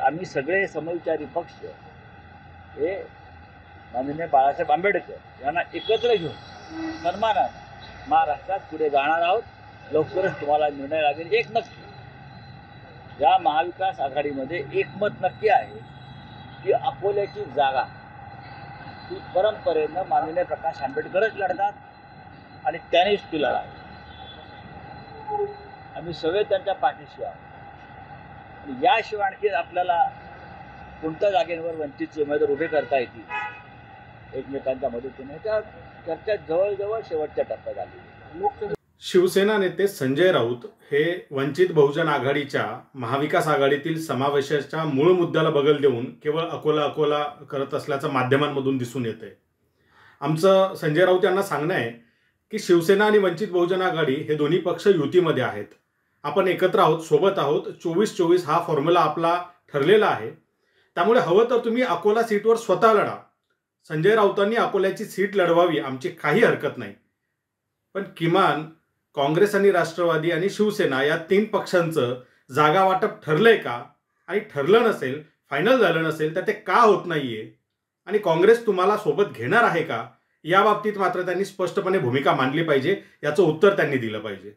आम्ही सगळे समविचारी पक्ष हे माननीय बाळासाहेब आंबेडकर यांना एकत्र घेऊन सन्मानाने महाराष्ट्रात पुढे जाणार आहोत. लवकरच तुम्हाला निर्णय लागेल. एक नक्की या महाविकास आघाडीमध्ये एकमत नक्की आहे की अकोल्याची जागा ही परंपरेनं माननीय प्रकाश आंबेडकरच लढतात आणि त्यानेच ती लढावी. आम्ही सगळे त्यांच्या पाठीशी आहोत आणि याशिवाय आणखी आपल्याला कोणत्या जागेवर वंचितचे उमेदवार उभे करता येतील एकमेकांच्या मदतीने त्या चर्चा जवळजवळ शेवटच्या टप्प्यात आली. शिवसेना नेते संजय राऊत हे वंचित बहुजन आघाडीच्या महाविकास आघाडीतील समावेशाच्या मूळ मुद्द्याला बगल देऊन केवळ अकोला करत असल्याचं माध्यमांमधून दिसून येते. आमचं संजय राऊत यांना सांगणं आहे की शिवसेना आणि वंचित बहुजन आघाडी हे दोन्ही पक्ष युतीमध्ये आहेत. आपण एकत्र आहोत, सोबत आहोत. 24-24 हा फॉर्म्युला आपला ठरलेला आहे. त्यामुळे हवं तर तुम्ही अकोला सीटवर स्वतः लढा. संजय राऊतांनी अकोल्याची सीट लढवावी, आमची काही हरकत नाही. पण किमान काँग्रेस आणि राष्ट्रवादी आणि शिवसेना या 3 पक्षांचं जागा वाटप ठरलंय का? आणि ठरलं नसेल, फायनल झालं नसेल तर ते का होत नाहीये? आणि काँग्रेस तुम्हाला सोबत घेणार आहे का? या बाबतीत मात्र त्यांनी स्पष्टपणे भूमिका मांडली पाहिजे. याचं उत्तर त्यांनी दिलं पाहिजे.